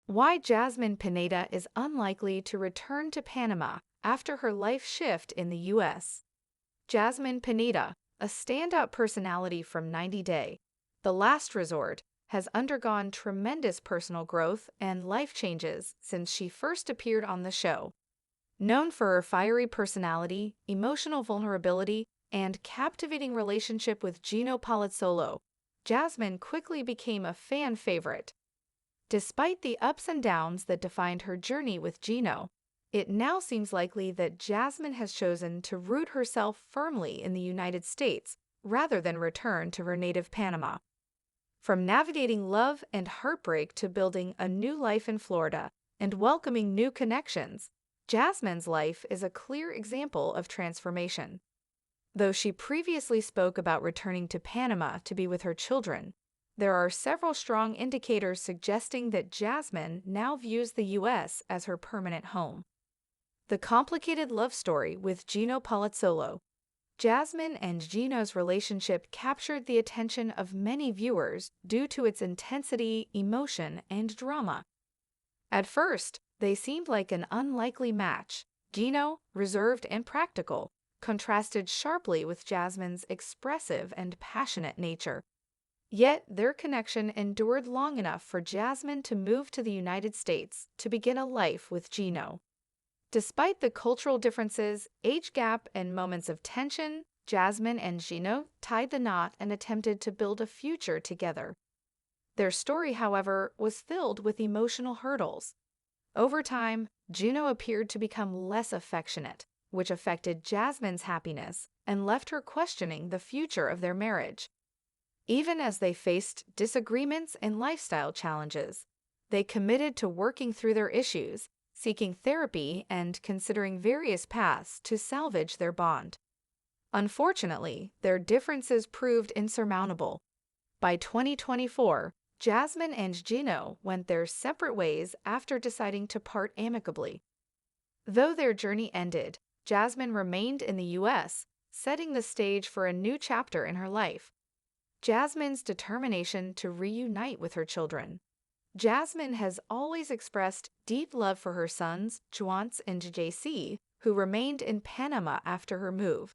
Why Jasmine Pineda is unlikely to return to Panama after her life shift in the U.S. Jasmine Pineda, a standout personality from 90 Day, The Last Resort, has undergone tremendous personal growth and life changes since she first appeared on the show. Known for her fiery personality, emotional vulnerability, and captivating relationship with Gino Palazzolo, Jasmine quickly became a fan favorite. Despite the ups and downs that defined her journey with Gino, it now seems likely that Jasmine has chosen to root herself firmly in the United States rather than return to her native Panama. From navigating love and heartbreak to building a new life in Florida and welcoming new connections, Jasmine's life is a clear example of transformation. Though she previously spoke about returning to Panama to be with her children, there are several strong indicators suggesting that Jasmine now views the U.S. as her permanent home. The complicated love story with Gino Palazzolo. Jasmine and Gino's relationship captured the attention of many viewers due to its intensity, emotion, and drama. At first, they seemed like an unlikely match. Gino, reserved and practical, contrasted sharply with Jasmine's expressive and passionate nature. Yet, their connection endured long enough for Jasmine to move to the United States to begin a life with Gino. Despite the cultural differences, age gap, and moments of tension, Jasmine and Gino tied the knot and attempted to build a future together. Their story, however, was filled with emotional hurdles. Over time, Gino appeared to become less affectionate, which affected Jasmine's happiness and left her questioning the future of their marriage. Even as they faced disagreements and lifestyle challenges, they committed to working through their issues, seeking therapy, and considering various paths to salvage their bond. Unfortunately, their differences proved insurmountable. By 2024, Jasmine and Gino went their separate ways after deciding to part amicably. Though their journey ended, Jasmine remained in the U.S., setting the stage for a new chapter in her life. Jasmine's determination to reunite with her children. Jasmine has always expressed deep love for her sons, Fiancé and JC, who remained in Panama after her move.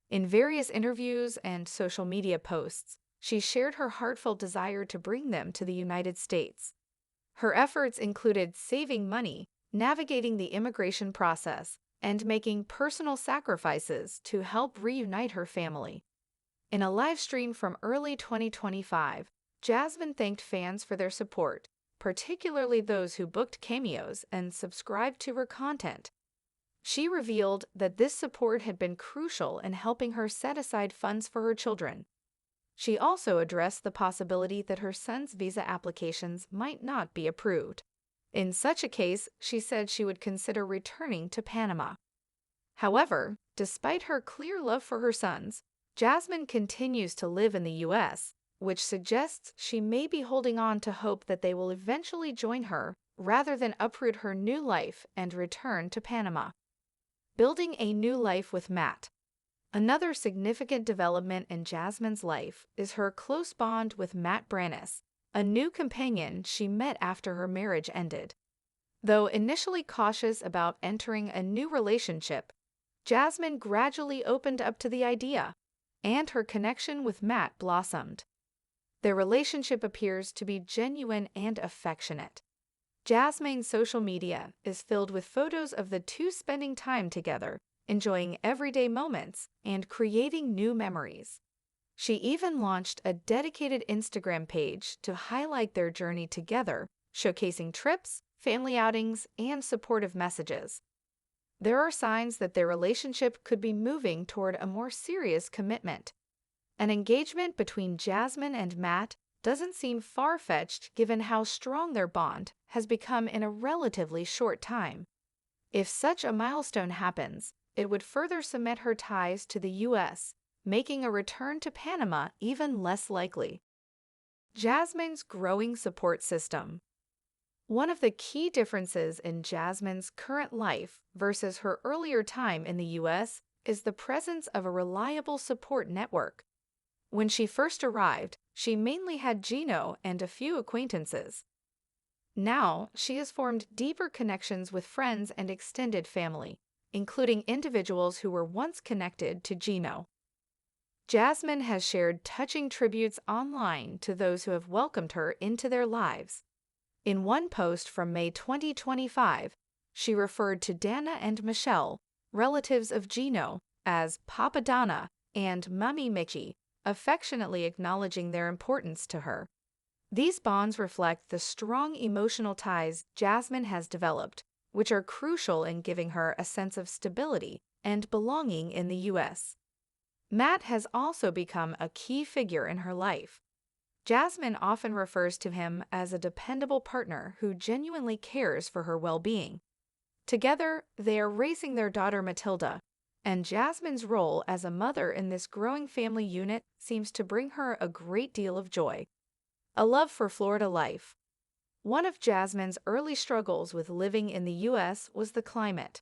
In various interviews and social media posts, she shared her heartfelt desire to bring them to the United States. Her efforts included saving money, navigating the immigration process, and making personal sacrifices to help reunite her family. In a live stream from early 2025, Jasmine thanked fans for their support, particularly those who booked cameos and subscribed to her content. She revealed that this support had been crucial in helping her set aside funds for her children. She also addressed the possibility that her son's visa applications might not be approved. In such a case, she said she would consider returning to Panama. However, despite her clear love for her sons, Jasmine continues to live in the U.S., which suggests she may be holding on to hope that they will eventually join her rather than uproot her new life and return to Panama. Building a new life with Matt. Another significant development in Jasmine's life is her close bond with Matt Brannis, a new companion she met after her marriage ended. Though initially cautious about entering a new relationship, Jasmine gradually opened up to the idea, and her connection with Matt blossomed. Their relationship appears to be genuine and affectionate. Jasmine's social media is filled with photos of the two spending time together, enjoying everyday moments and creating new memories. She even launched a dedicated Instagram page to highlight their journey together, showcasing trips, family outings, and supportive messages. There are signs that their relationship could be moving toward a more serious commitment. An engagement between Jasmine and Matt doesn't seem far-fetched given how strong their bond has become in a relatively short time. If such a milestone happens, it would further cement her ties to the U.S., making a return to Panama even less likely. Jasmine's growing support system. One of the key differences in Jasmine's current life versus her earlier time in the U.S. is the presence of a reliable support network. When she first arrived, she mainly had Gino and a few acquaintances. Now, she has formed deeper connections with friends and extended family, including individuals who were once connected to Gino. Jasmine has shared touching tributes online to those who have welcomed her into their lives. In one post from May 2025, she referred to Dana and Michelle, relatives of Gino, as Papa Donna and Mummy Mickey, affectionately acknowledging their importance to her. These bonds reflect the strong emotional ties Jasmine has developed, which are crucial in giving her a sense of stability and belonging in the U.S. Matt has also become a key figure in her life. Jasmine often refers to him as a dependable partner who genuinely cares for her well-being. Together, they are raising their daughter Matilda, and Jasmine's role as a mother in this growing family unit seems to bring her a great deal of joy. A love for Florida life. One of Jasmine's early struggles with living in the U.S. was the climate.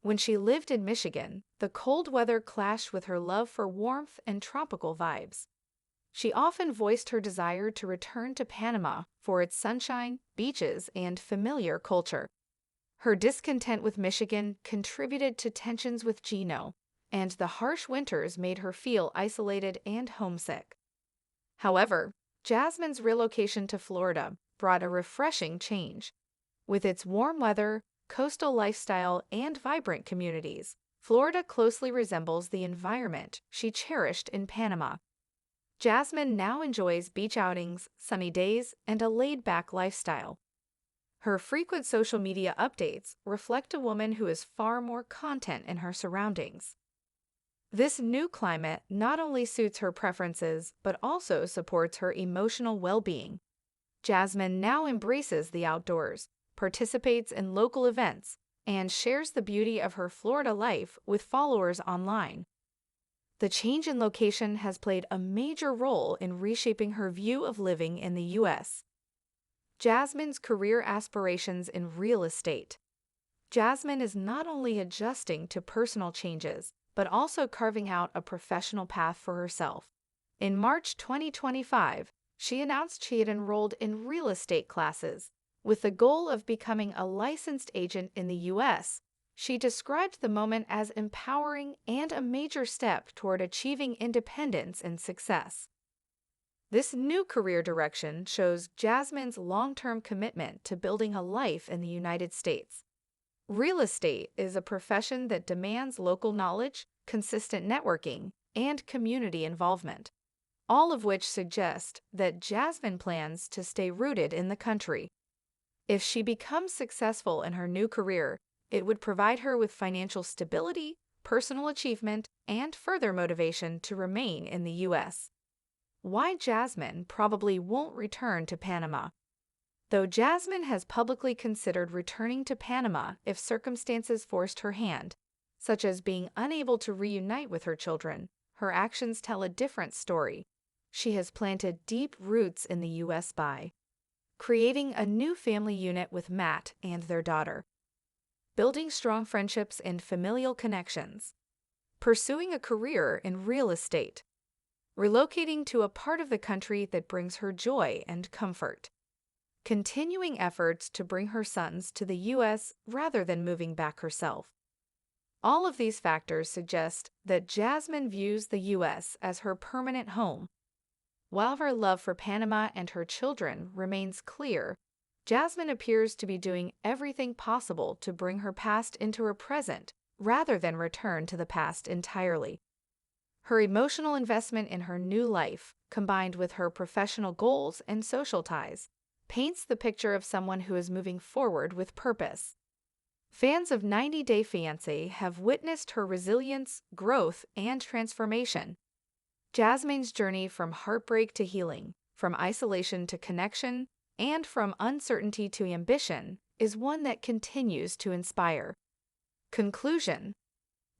When she lived in Michigan, the cold weather clashed with her love for warmth and tropical vibes. She often voiced her desire to return to Panama for its sunshine, beaches, and familiar culture. Her discontent with Michigan contributed to tensions with Gino, and the harsh winters made her feel isolated and homesick. However, Jasmine's relocation to Florida brought a refreshing change. With its warm weather, coastal lifestyle, and vibrant communities, Florida closely resembles the environment she cherished in Panama. Jasmine now enjoys beach outings, sunny days, and a laid-back lifestyle. Her frequent social media updates reflect a woman who is far more content in her surroundings. This new climate not only suits her preferences but also supports her emotional well-being. Jasmine now embraces the outdoors, participates in local events, and shares the beauty of her Florida life with followers online. The change in location has played a major role in reshaping her view of living in the U.S. Jasmine's career aspirations in real estate. Jasmine is not only adjusting to personal changes, but also carving out a professional path for herself. In March 2025, she announced she had enrolled in real estate classes, with the goal of becoming a licensed agent in the U.S. She described the moment as empowering and a major step toward achieving independence and success. This new career direction shows Jasmine's long-term commitment to building a life in the United States. Real estate is a profession that demands local knowledge, consistent networking, and community involvement, all of which suggest that Jasmine plans to stay rooted in the country. If she becomes successful in her new career, it would provide her with financial stability, personal achievement, and further motivation to remain in the U.S. Why Jasmine probably won't return to Panama. Though Jasmine has publicly considered returning to Panama if circumstances forced her hand, such as being unable to reunite with her children, her actions tell a different story. She has planted deep roots in the U.S. by creating a new family unit with Matt and their daughter, building strong friendships and familial connections, pursuing a career in real estate, relocating to a part of the country that brings her joy and comfort, continuing efforts to bring her sons to the U.S. rather than moving back herself. All of these factors suggest that Jasmine views the U.S. as her permanent home. While her love for Panama and her children remains clear, Jasmine appears to be doing everything possible to bring her past into her present rather than return to the past entirely. Her emotional investment in her new life, combined with her professional goals and social ties, paints the picture of someone who is moving forward with purpose. Fans of 90 Day Fiancé have witnessed her resilience, growth, and transformation. Jasmine's journey from heartbreak to healing, from isolation to connection, and from uncertainty to ambition is one that continues to inspire. Conclusion.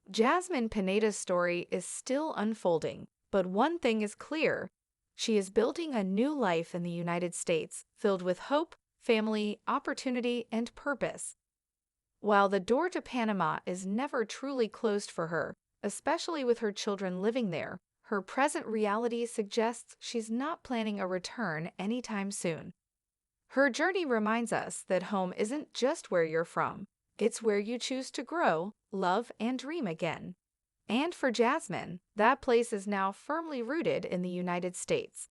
Jasmine Pineda's story is still unfolding, but one thing is clear. She is building a new life in the United States filled with hope, family, opportunity, and purpose. While the door to Panama is never truly closed for her, especially with her children living there, her present reality suggests she's not planning a return anytime soon. Her journey reminds us that home isn't just where you're from, it's where you choose to grow, love, and dream again. And for Jasmine, that place is now firmly rooted in the United States.